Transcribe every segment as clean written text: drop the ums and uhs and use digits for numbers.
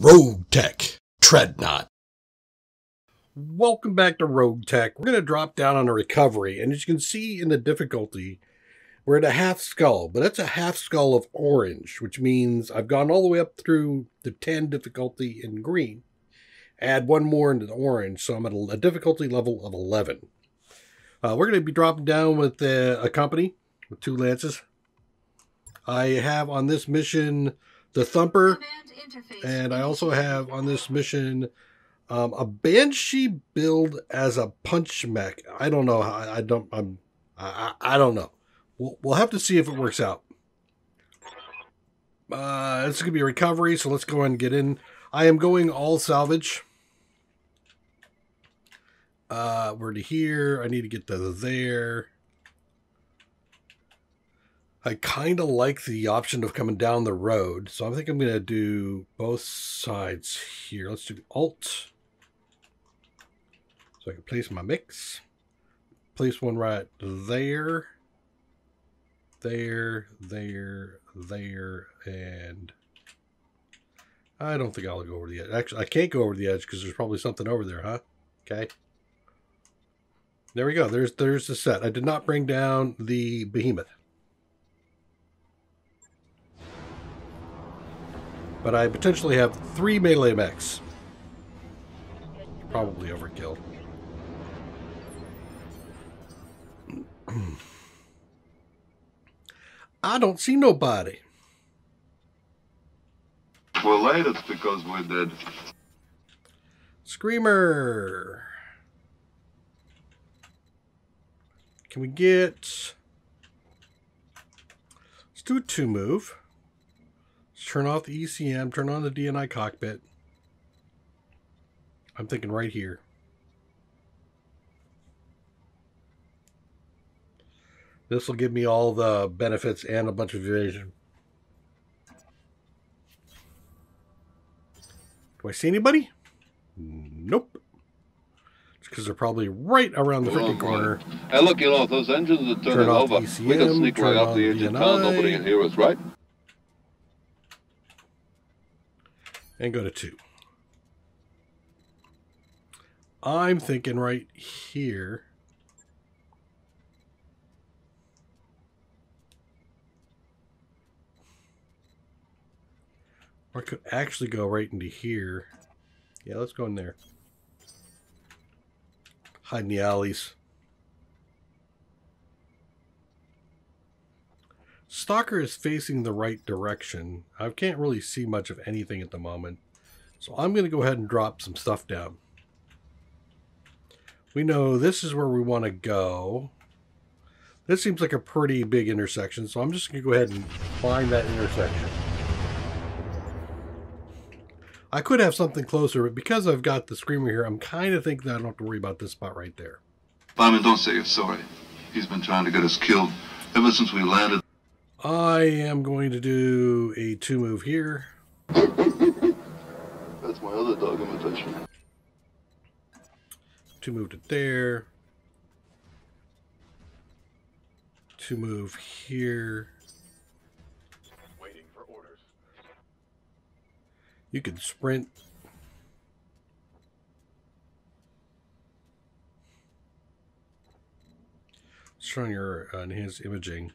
RogueTech, tread not. Welcome back to RogueTech. We're going to drop down on a recovery, and as you can see in the difficulty, we're at a half skull, but that's a half skull of orange, which means I've gone all the way up through the 10 difficulty in green. Add one more into the orange, so I'm at a difficulty level of 11. We're going to be dropping down with a company with 2 lances. I have on this mission the Thumper, and I also have on this mission a Banshee build as a punch mech. I don't know how. I don't know. We'll have to see if it works out. This is gonna be a recovery, so let's go ahead and get in. I am going all salvage. We're to here. I need to get to there. I kind of like the option of coming down the road, so I think I'm going to do both sides here. Let's do Alt. So I can place my mix. Place one right there. There, and I don't think I'll go over the edge. Actually, I can't go over the edge because there's probably something over there, huh? Okay. There we go. There's the set. I did not bring down the behemoth. But I potentially have 3 melee mechs. Probably overkill. I don't see nobody. We're late, it's because we're dead. Screamer. Can we get... Let's do a 2 move. Turn off the ECM, turn on the DNI cockpit. I'm thinking right here. This will give me all the benefits and a bunch of evasion. Do I see anybody? Nope. It's because they're probably right around the freaking corner. Hey, look, you know, if those engines are turning over, ECM, we can sneak right off the edge of town. Nobody can hear us, right? And go to 2. I'm thinking right here. Or I could actually go right into here. Yeah, let's go in there. Hide in the alleys. Stalker is facing the right direction. I can't really see much of anything at the moment. So I'm going to go ahead and drop some stuff down. We know this is where we want to go. This seems like a pretty big intersection, so I'm just going to go ahead and find that intersection. I could have something closer, but because I've got the Screamer here, I'm kind of thinking that I don't have to worry about this spot right there. Fireman, don't say you're sorry. He's been trying to get us killed ever since we landed. I am going to do a 2 move here. That's my other dog imitation. 2 move to there. 2 move here. Waiting for orders. You can sprint. Showing your enhanced imaging.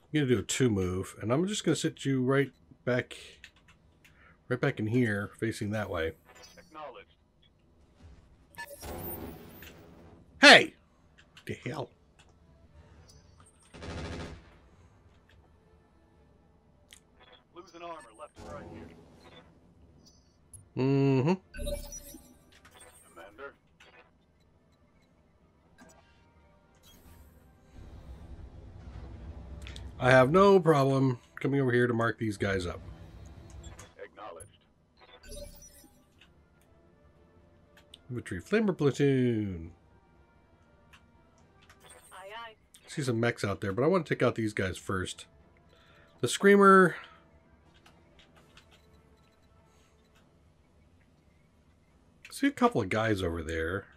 I'm going to do a 2 move, and I'm just going to sit you right back in here, facing that way. Acknowledged. Hey! What the hell? Losing armor left and right here. Mm-hmm. Commander. I have no problem coming over here to mark these guys up. Acknowledged. Infantry Flamer Platoon. Aye, aye. See some mechs out there, but I want to take out these guys first. The Screamer. See a couple of guys over there.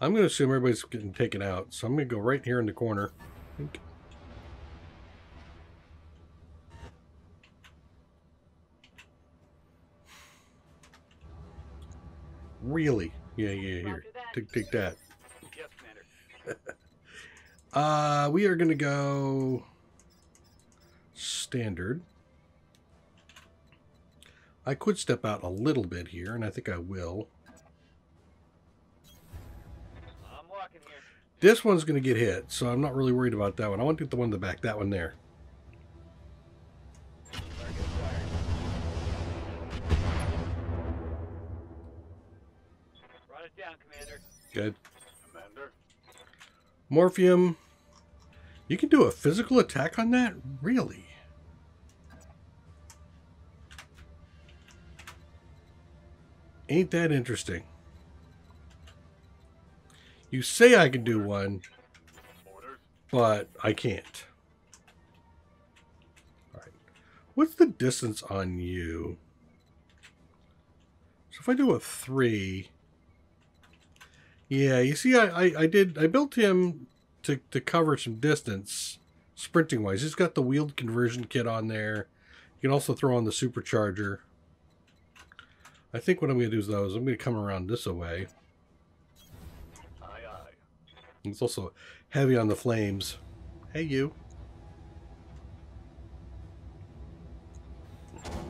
I'm going to assume everybody's getting taken out, so I'm going to go right here in the corner. Really? Yeah, here. Take that. Yes, Commander. We are gonna go standard. I could step out a little bit here, and I think I will. I'm walking here. This one's gonna get hit, so I'm not really worried about that one. I want to get the one in the back, that one there. Target acquired. Brought it down, Commander. Good. Commander. Morphium. You can do a physical attack on that? Really? Ain't that interesting? You say I can do one, but I can't. Alright. What's the distance on you? So if I do a 3... Yeah, you see, I built him to cover some distance, sprinting-wise. He's got the wheeled conversion kit on there. You can also throw on the supercharger. I think what I'm going to do is, though, is I'm going to come around this way. Aye, aye. It's also heavy on the flames. Hey, you.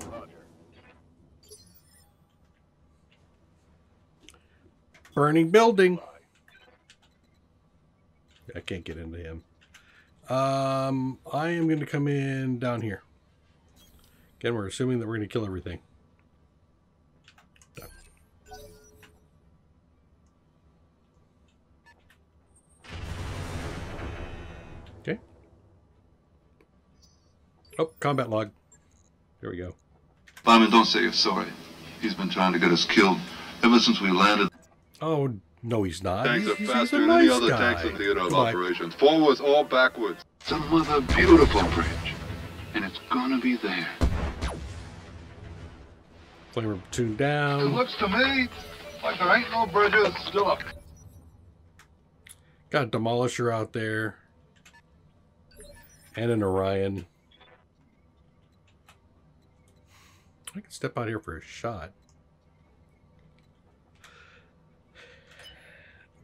Roger. Burning building. I can't get into him. I am going to come in down here. Again, we're assuming that we're going to kill everything. Done. Okay. Oh, combat log. There we go. Lyman, don't say you're sorry. He's been trying to get us killed ever since we landed. Oh, no, he's not. Tanks are He's faster a than nice any other guy. tanks in theater of Goodbye. operations. Forwards or backwards. Some other beautiful bridge. And it's gonna be there. Flamer platoon It down. looks to me like there ain't no bridges still up. Got a Demolisher out there. And an Orion. I can step out here for a shot.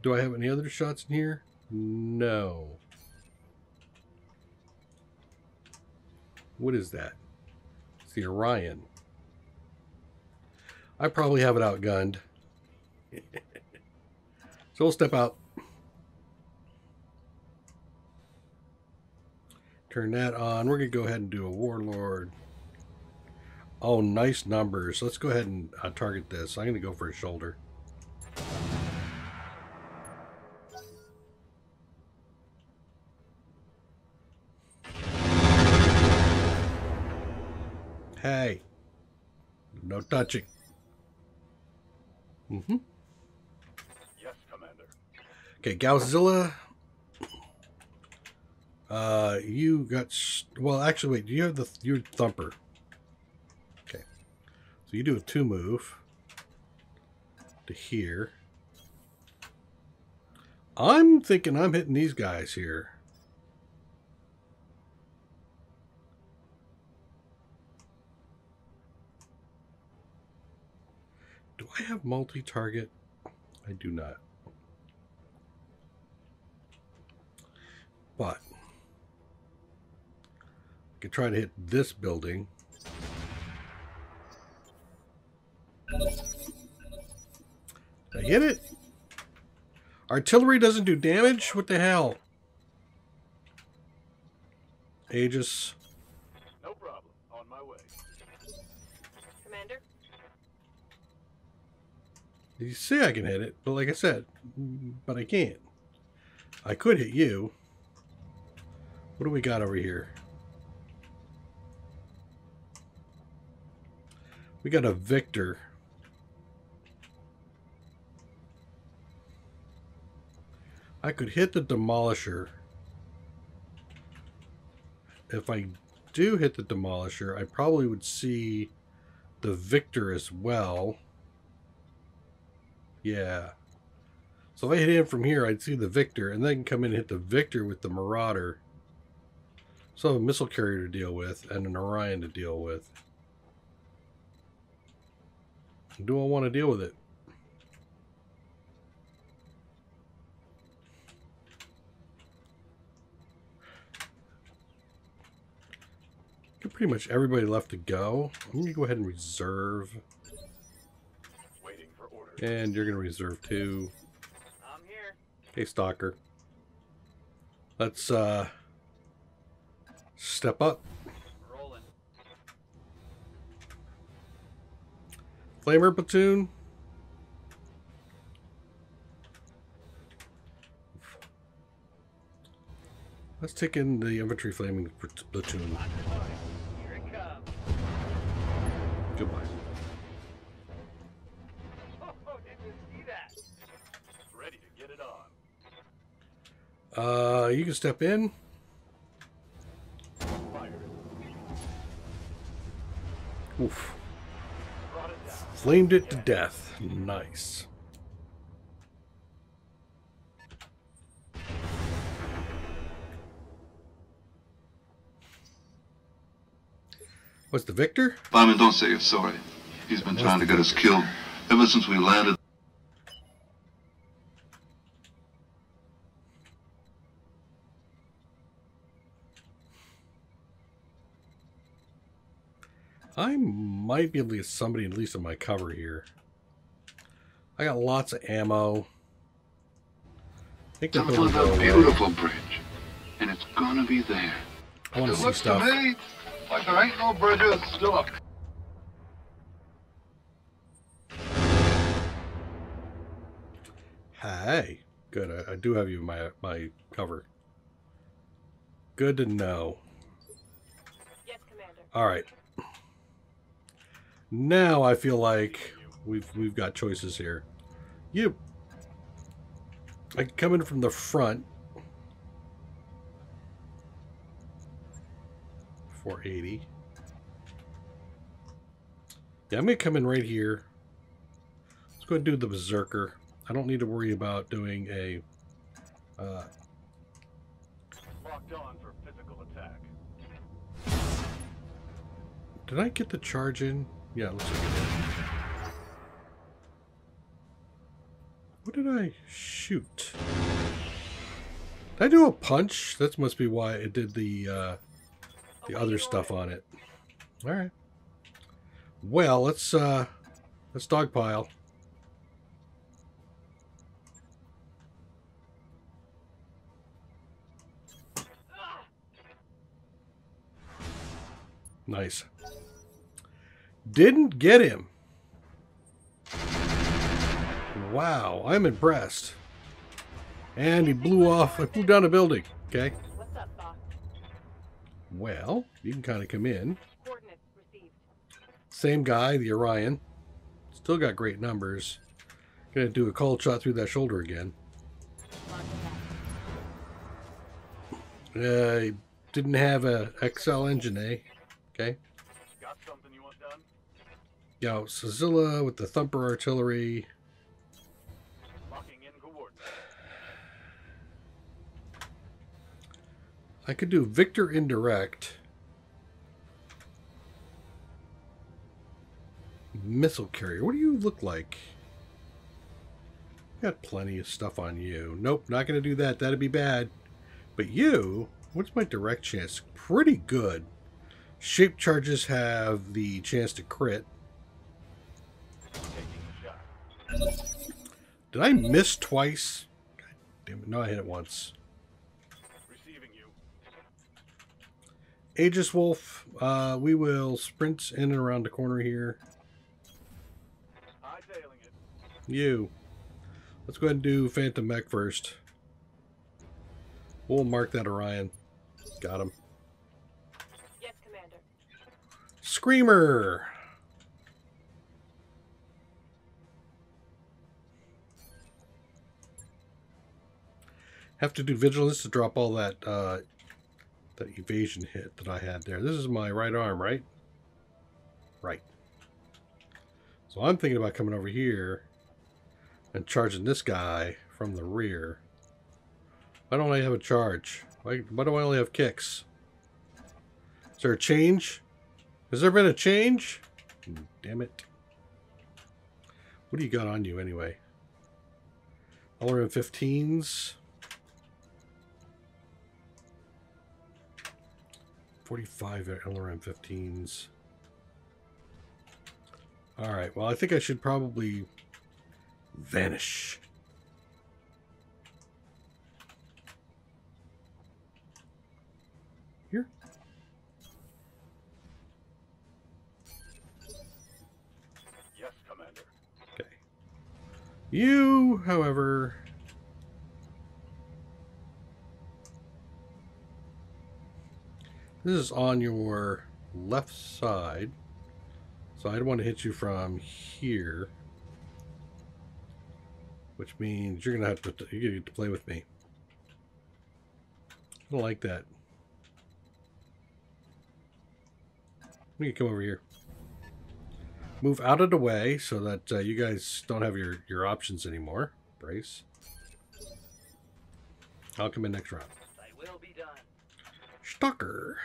Do I have any other shots in here? No. What is that? It's the Orion. I probably have it outgunned. So we'll step out. Turn that on. We're going to go ahead and do a Warlord. Oh, nice numbers. Let's go ahead and target this. I'm going to go for a shoulder. Hey. No touching. Mm-hmm. Yes, Commander. Okay, Godzilla. You got... Well, actually, wait. Do you have the... Your Thumper. Okay. So you do a 2 move. To here. I'm thinking I'm hitting these guys here. Do I have multi-target? I do not. But I could try to hit this building. Did I hit it? Artillery doesn't do damage? What the hell? Aegis. No problem. On my way. Commander? You say I can hit it, but like I said, but I can't. I could hit you. What do we got over here? We got a Victor. I could hit the Demolisher. If I do hit the Demolisher, I probably would see the Victor as well. Yeah. So if I hit him from here, I'd see the Victor, and then come in and hit the Victor with the Marauder. So I have a missile carrier to deal with, and an Orion to deal with. Do I want to deal with it? pretty much everybody left to go. I'm going to go ahead and reserve. Waiting for orders. And you're going to reserve too. I'm here. Hey, Stalker. Let's step up. Rolling. Flamer platoon. Let's take in the infantry flaming platoon. Here it comes. Goodbye. Oh, did you see that? Ready to get it on. You can step in. Fired. Oof. Brought it down. Flamed it to death. Nice. What's the victor? Lyman, don't say you're sorry. He's been trying to get us killed ever since we landed. I might be able to get somebody at least in my cover here. I got lots of ammo. I think they're Some going to go other away. beautiful bridge. And it's gonna be there. I want It to see looks stuff. to me like there ain't no bridges still up. Hey, good. I do have you in my cover. Good to know. Yes, Commander. All right. Now I feel like we've got choices here. You. I can come in from the front. 480. Yeah, I'm gonna come in right here. Let's go ahead and do the Berserker. I don't need to worry about doing a Locked on for physical attack. did I get the charge in? Yeah, it looks like I did. What did I shoot? Did I do a punch? That must be why it did the other stuff on it. All right. Well, let's dogpile. Nice. Didn't get him. Wow, I'm impressed. And he blew off. I blew down a building. Okay. What's up, boss? Well, you can kind of come in. Coordinates received. Same guy, the Orion. Still got great numbers. Gonna do a cold shot through that shoulder again. Didn't have a XL engine, eh? Okay. Got something you want done? Yo, Sazilla with the Thumper artillery. Locking in coordinates. I could do Victor indirect. Missile carrier. What do you look like? Got plenty of stuff on you. Nope, not going to do that. That'd be bad. But you, what's my direct chance? Pretty good. Shape charges have the chance to crit. Taking a shot. Did I miss twice? God damn it. No, I hit it once. Receiving you. Aegis Wolf, we will sprint in and around the corner here. Hightailing it. You. Let's go ahead and do Phantom Mech first. We'll mark that Orion. Got him. Yes, Commander. Screamer! Have to do Vigilance to drop all that that evasion hit that I had there. This is my right arm, right? Right. So I'm thinking about coming over here and charging this guy from the rear. Why don't I have a charge? Why do I only have kicks? Is there a change? Has there been a change? Damn it. What do you got on you anyway? LRM-15s. 45 LRM-15s. All right, well, I think I should probably vanish. Here. Yes, Commander. Okay. You, however... This is on your left side. So I'd want to hit you from here. Which means you're going to have to, you get to play with me. I don't like that. We can come over here. Move out of the way so that you guys don't have your options anymore. Brace. I'll come in next round. I will be done. Stalker.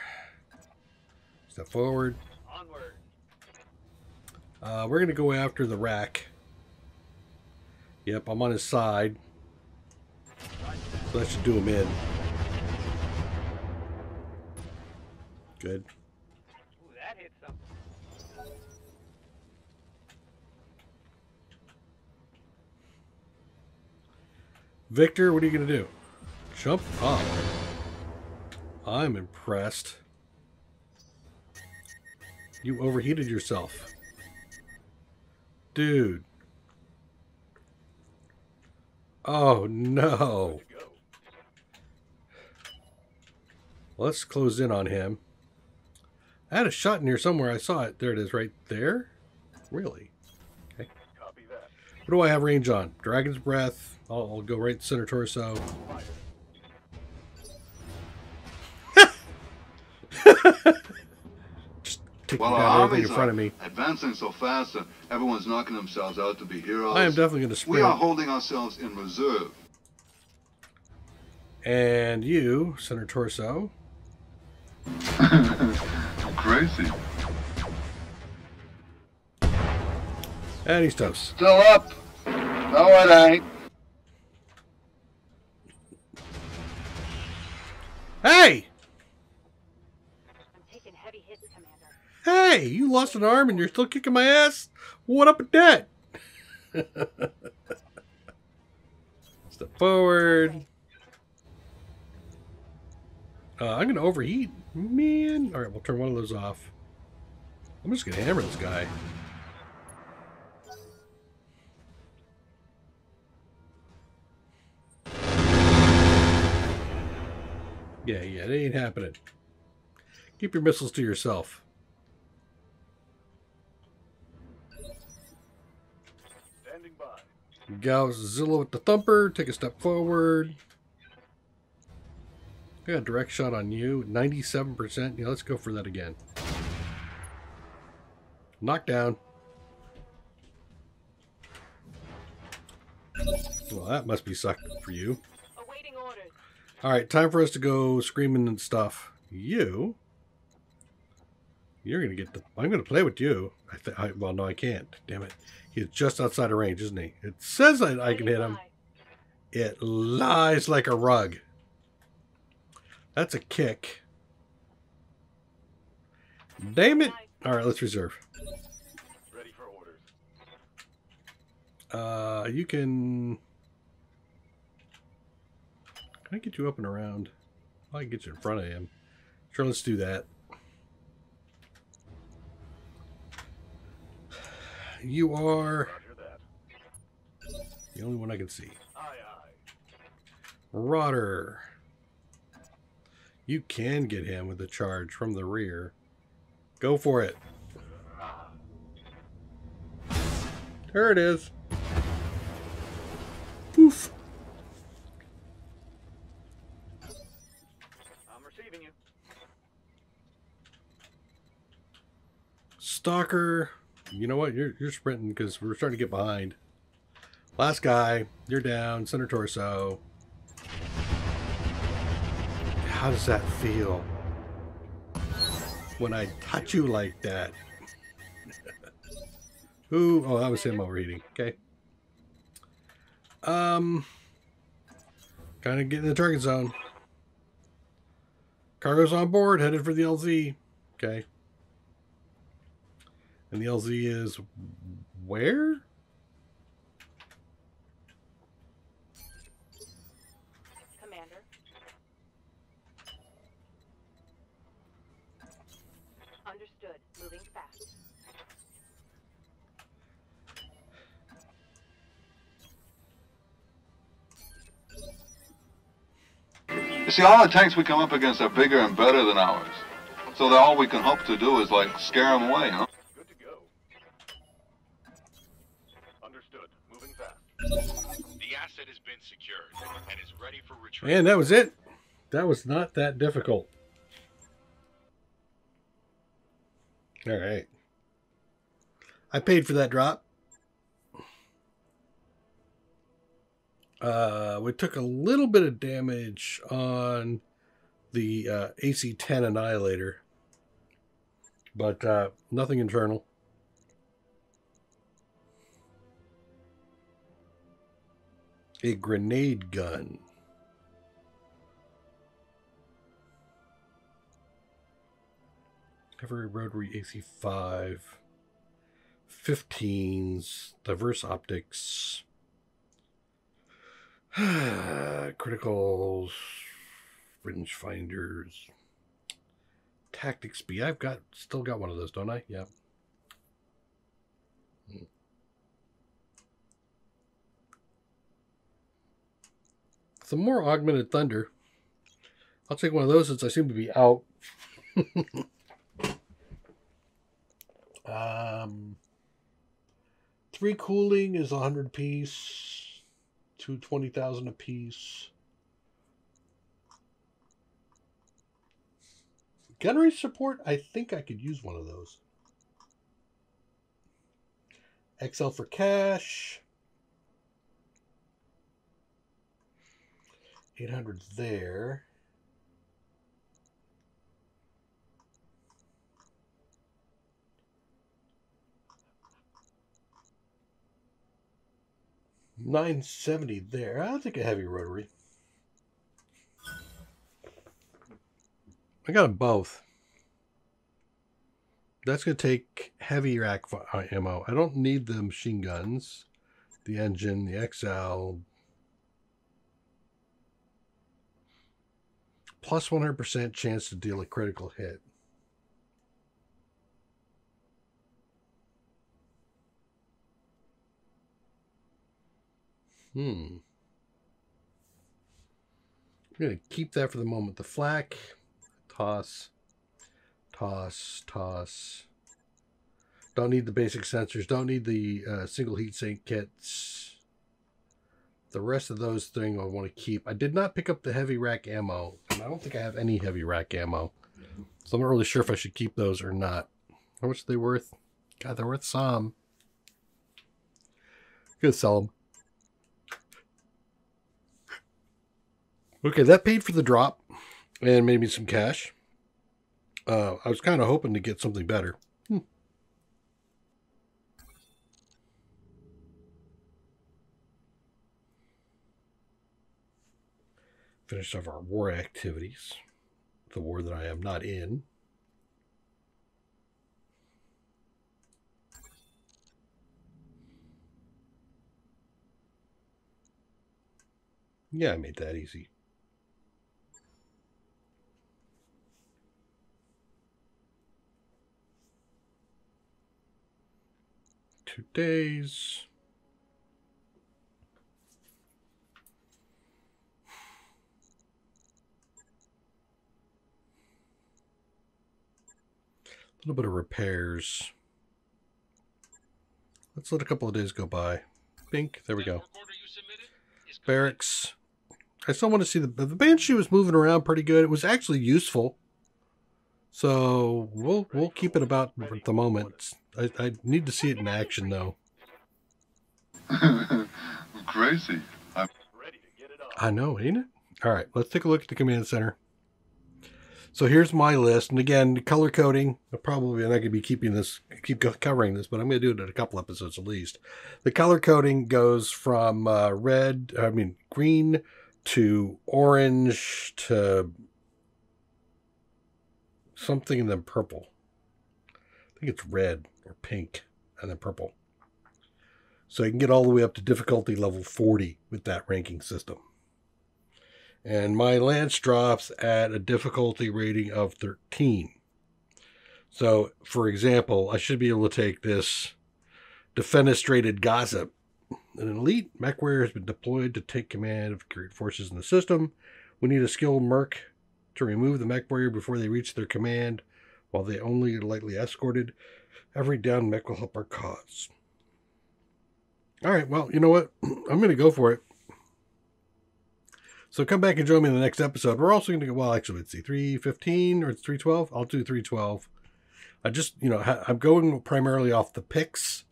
Step forward. Onward. We're going to go after the rack. Yep, I'm on his side. So that should do him in. Good. Ooh, that hit something. Victor, what are you going to do? Jump up. I'm impressed. You overheated yourself. Dude. Oh, no. Let's close in on him. I had a shot in here somewhere. I saw it. There it is right there. Really? Okay. Copy that. What do I have range on? Dragon's Breath. I'll go right center torso. Just taking While out our everything armies in front are of me. advancing so fast that everyone's knocking themselves out to be heroes, I am definitely going to we are sprint. holding ourselves in reserve. And you, center torso. Crazy. And he's toast. Still up. No, it ain't. Hey! I'm taking heavy hits, Commander. Hey! You lost an arm and you're still kicking my ass? What up with that? Step forward. I'm going to overheat. Man. Alright, we'll turn one of those off. I'm just going to hammer this guy. Yeah, it ain't happening. Keep your missiles to yourself. Standing by. Godzilla with the thumper. Take a step forward. I got a direct shot on you. 97%. Yeah, let's go for that again. Knockdown. Well, that must be sucking for you. Awaiting orders. Alright, time for us to go screaming and stuff. You're going to get the... I'm going to play with you. Well, no, I can't. Damn it. He's just outside of range, isn't he? It says I can hit him. It lies like a rug. That's a kick. Damn it. Alright, let's reserve. Ready for orders. You can... Can I get you up and around? I can get you in front of him. Sure, let's do that. You are Roger that. the only one I can see. Aye, aye. Marauder. You can get him with a charge from the rear. Go for it. There it is. Poof. I'm receiving you. Stalker. You know what? You're sprinting because we're starting to get behind. Last guy. You're down. Center torso. How does that feel when I touch you like that? Ooh, oh, that was him overheating. Okay. Kind of getting in the target zone. Cargo's on board, headed for the LZ. Okay. And the LZ is where? Commander. Understood. Moving fast. You see, all the tanks we come up against are bigger and better than ours. So that all we can hope to do is, like, scare them away, huh? Good to go. Understood. Moving fast. The asset has been secured and is ready for retrieval. And that was it. That was not that difficult. All right. I paid for that drop. We took a little bit of damage on the AC-10 Annihilator, but nothing internal. A grenade gun. Every rotary AC-5. 15s. Diverse optics. Criticals. Range finders. Tactics B. Still got one of those, don't I? Yeah. Some more augmented thunder. I'll take one of those since I seem to be out. 3 cooling is 100 piece. 220,000 a piece. Gunnery support, I think I could use one of those. XL for cash. 800 there. $970 there. I'll take a heavy rotary. I got them both. That's going to take heavy rack ammo. I don't need the machine guns, the engine, the XL. Plus 100% chance to deal a critical hit. I'm going to keep that for the moment. The flak, toss, toss, toss. Don't need the basic sensors. Don't need the single heat sink kits. The rest of those things I want to keep. I did not pick up the heavy rack ammo, and I don't think I have any heavy rack ammo. So I'm not really sure if I should keep those or not. How much are they worth? God, they're worth some. Gonna sell them. Okay, that paid for the drop and made me some cash. I was kind of hoping to get something better. Finished off our war activities. The war that I am not in. Yeah, I made that easy. Two days. A little bit of repairs. Let's let a couple of days go by. Bink, there we go. Barracks. I still want to see the Banshee was moving around pretty good. It was actually useful. So we'll keep it about at the moment. I need to see it in action though. Crazy. Ready to get it on. I know, ain't it? All right, let's take a look at the command center. So here's my list, and again, color coding. I'm not going to be keep covering this, but I'm going to do it in a couple episodes at least. The color coding goes from green to orange to something and then purple. I think it's red or pink and then purple. So you can get all the way up to difficulty level 40 with that ranking system. And my lance drops at a difficulty rating of 13. So, for example, I should be able to take this defenestrated gossip. An elite MechWarrior has been deployed to take command of great forces in the system. We need a skilled merc to remove the MechWarrior before they reach their command, while they only lightly escorted. Every down mech will help our cause. All right, well, you know what? I'm going to go for it. So come back and join me in the next episode. We're also going to go, well, actually, let's see, 315 or it's 312? I'll do 312. I just, I'm going primarily off the picks,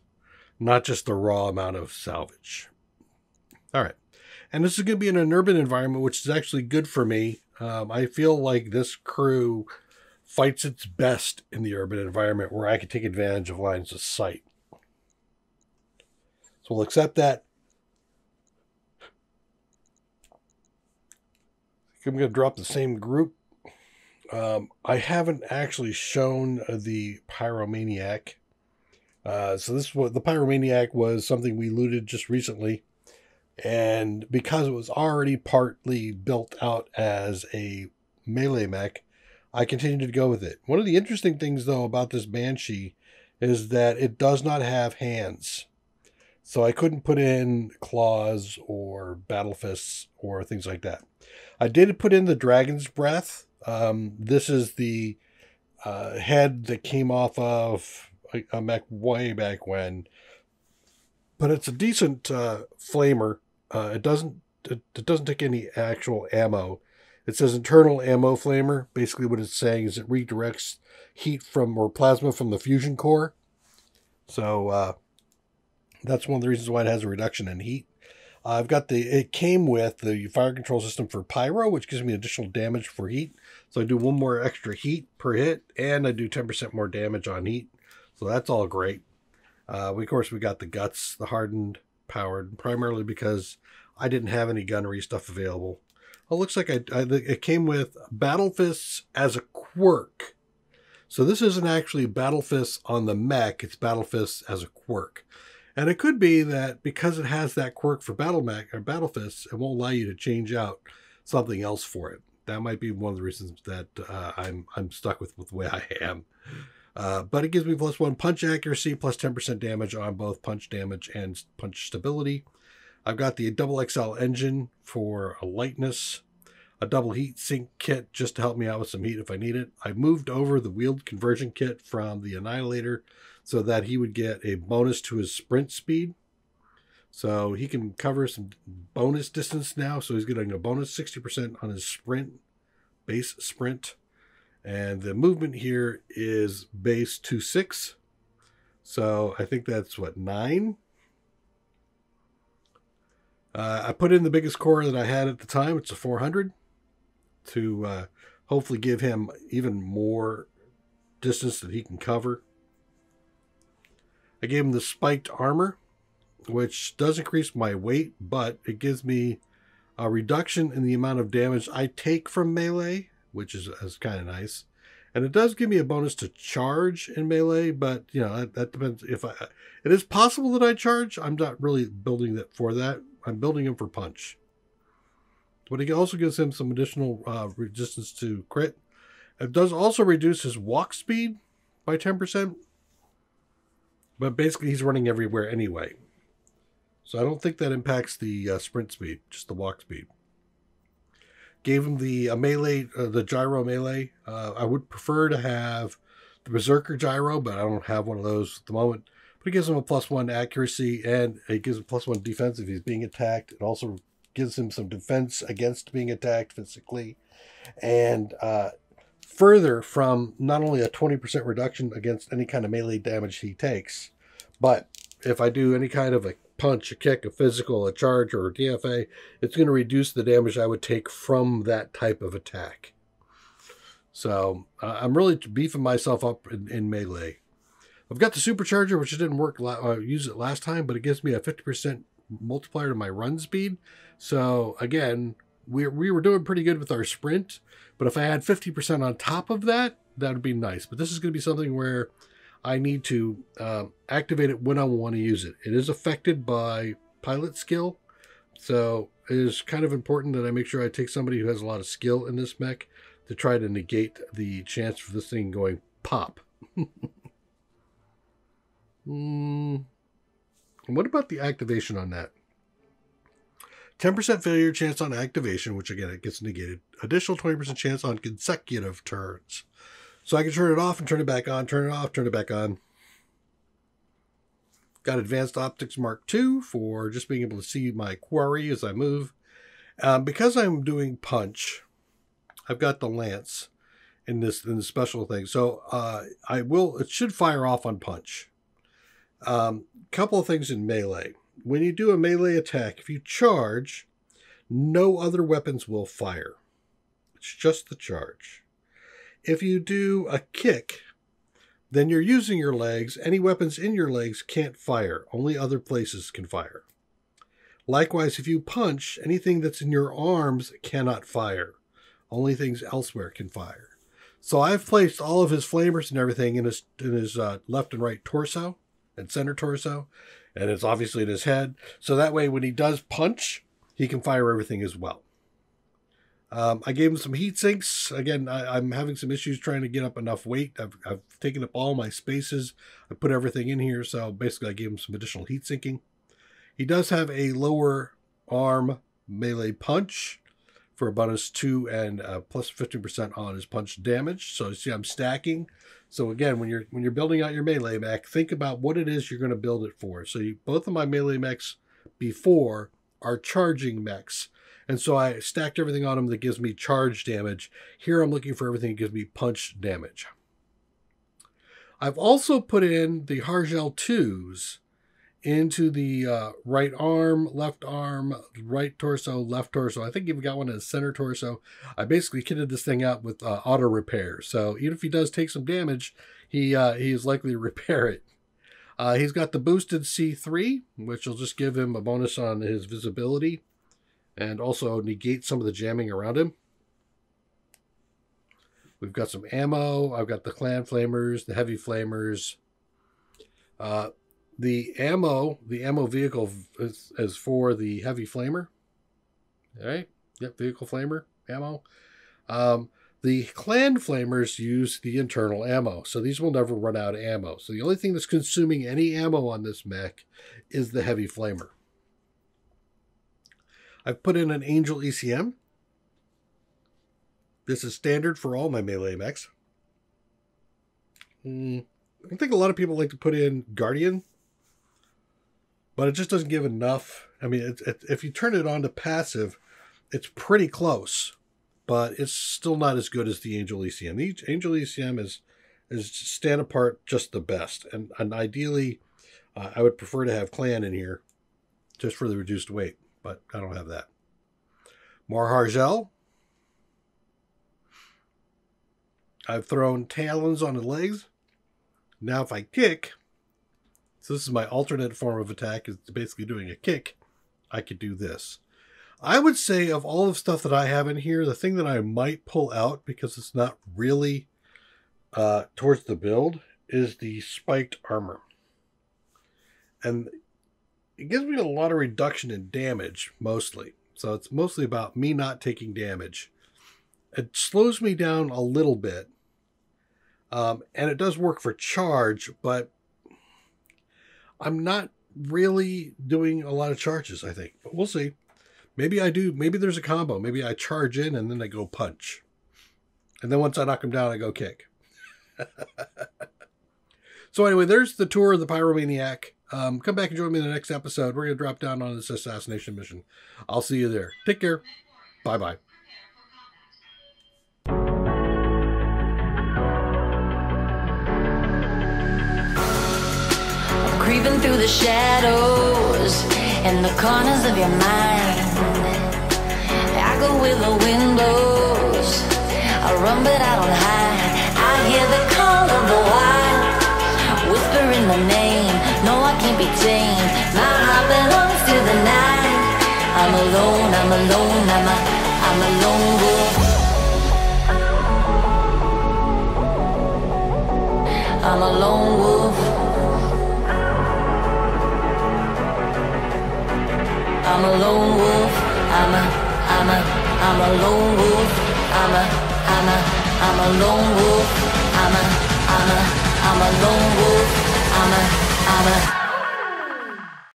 not just the raw amount of salvage. All right. And this is going to be in an urban environment, which is actually good for me. I feel like this crew fights its best in the urban environment where I can take advantage of lines of sight. So we'll accept that. I'm going to drop the same group. I haven't actually shown the Pyromaniac. So this was the Pyromaniac was something we looted just recently. And because it was already partly built out as a melee mech, I continued to go with it. One of the interesting things, though, about this Banshee is that it does not have hands. So I couldn't put in claws or battle fists or things like that. I did put in the Dragon's Breath. This is the head that came off of a mech way back when. But it's a decent flamer. It doesn't take any actual ammo. It says internal ammo flamer. Basically what it's saying is it redirects heat from or plasma from the fusion core. So that's one of the reasons why it has a reduction in heat. I've got it came with the fire control system for Pyro, which gives me additional damage for heat. So I do one more extra heat per hit, and I do 10% more damage on heat. So that's all great. Of course, we got the guts, the hardened, powered, primarily because I didn't have any gunnery stuff available. It looks like it came with Battle Fists as a quirk. So this isn't actually Battle Fists on the mech, it's Battle Fists as a quirk. And it could be that because it has that quirk for BattleMech or Battle Fists, it won't allow you to change out something else for it. That might be one of the reasons that I'm stuck with the way I am. But it gives me +1 punch accuracy, plus 10% damage on both punch damage and punch stability. I've got the double XL engine for a lightness, a double heat sink kit just to help me out with some heat if I need it. I moved over the wheeled conversion kit from the Annihilator so that he would get a bonus to his sprint speed. So he can cover some bonus distance now. So he's getting a bonus 60% on his sprint, base sprint. And the movement here is base 2.6. So I think that's what, 9? I put in the biggest core that I had at the time. It's a 400 to hopefully give him even more distance that he can cover. I gave him the spiked armor, which does increase my weight, but it gives me a reduction in the amount of damage I take from melee, which is kind of nice. And it does give me a bonus to charge in melee, but that depends. It is possible that I charge. I'm not really building it for that. I'm building him for punch. But it also gives him some additional resistance to crit. It does also reduce his walk speed by 10%. But basically he's running everywhere anyway. So I don't think that impacts the sprint speed, just the walk speed. Gave him the melee, the gyro melee. I would prefer to have the Berserker gyro, but I don't have one of those at the moment. But it gives him a +1 accuracy, and it gives him +1 defense if he's being attacked. It also gives him some defense against being attacked physically. And further from not only a 20% reduction against any kind of melee damage he takes, but if I do any kind of a punch, a kick, a physical, a charge, or a DFA, it's going to reduce the damage I would take from that type of attack. So I'm really beefing myself up in melee. I've got the supercharger, which didn't work, use it last time, but it gives me a 50% multiplier to my run speed. So again, we were doing pretty good with our sprint, but if I had 50% on top of that, that would be nice. But this is going to be something where I need to activate it when I want to use it. It is affected by pilot skill, so it is kind of important that I make sure I take somebody who has a lot of skill in this mech to try to negate the chance for this thing going pop. What about the activation on that? 10% failure chance on activation, which again, it gets negated. Additional 20% chance on consecutive turns. So I can turn it off and turn it back on, turn it off, turn it back on. Got Advanced Optics Mark II for just being able to see my quarry as I move. Because I'm doing punch, I've got the lance in this special thing. So it should fire off on punch. Couple of things in melee. When you do a melee attack, if you charge, no other weapons will fire. It's just the charge. If you do a kick, then you're using your legs. Any weapons in your legs can't fire. Only other places can fire. Likewise, if you punch, anything that's in your arms cannot fire. Only things elsewhere can fire. So I've placed all of his flamers and everything in his left and right torso and center torso. And it's obviously in his head. So that way, when he does punch, he can fire everything as well. I gave him some heat sinks. Again, I'm having some issues trying to get up enough weight. I've taken up all my spaces. I put everything in here. So basically, I gave him some additional heat sinking. He does have a lower arm melee punch for a bonus 2 and plus 15% on his punch damage. So you see, I'm stacking. So again, when you're building out your melee mech, think about what it is you're going to build it for. So both of my melee mechs before are charging mechs. And so I stacked everything on them that gives me charge damage. Here I'm looking for everything that gives me punch damage. I've also put in the Hargel 2s into the right arm, right torso, left torso. I think you've got one in the center torso. I basically kitted this thing out with auto repair. So even if he does take some damage, he is likely to repair it. He's got the boosted C3, which will just give him a bonus on his visibility and also negate some of the jamming around him. We've got some ammo. I've got the clan flamers, the heavy flamers. The ammo vehicle is for the heavy flamer. All right. Yep. Vehicle flamer ammo. The clan flamers use the internal ammo. So these will never run out of ammo. So the only thing that's consuming any ammo on this mech is the heavy flamer. I've put in an Angel ECM. This is standard for all my melee mechs. I think a lot of people like to put in Guardian, but it just doesn't give enough. I mean, if you turn it on to passive, it's pretty close, but it's still not as good as the Angel ECM. The Angel ECM is stand apart just the best. And ideally, I would prefer to have Clan in here just for the reduced weight, but I don't have that. More Hargel. I've thrown talons on the legs. Now if I kick, so this is my alternate form of attack, is basically doing a kick, I could do this. I would say of all the stuff that I have in here, the thing that I might pull out, because it's not really towards the build, is the spiked armor. And it gives me a lot of reduction in damage, mostly. So it's mostly about me not taking damage. It slows me down a little bit. And it does work for charge, but I'm not really doing a lot of charges, I think. But we'll see. Maybe I do. Maybe there's a combo. Maybe I charge in and then I go punch. And then once I knock him down, I go kick. So anyway, there's the tour of the Pyromaniac. Come back and join me in the next episode. We're going to drop down on this assassination mission. I'll see you there. Take care. Bye-bye. Creeping through the shadows in the corners of your mind. I go where the wind blows. I run but I don't hide. I hear the call of the wild, whispering the name. No, I can't be tamed. My heart belongs to the night. I'm alone, I'm a lone wolf. I'm a lone wolf. I'm a lone wolf. I'm a lone wolf. I'm a lone wolf. I'm a lone wolf. I'm a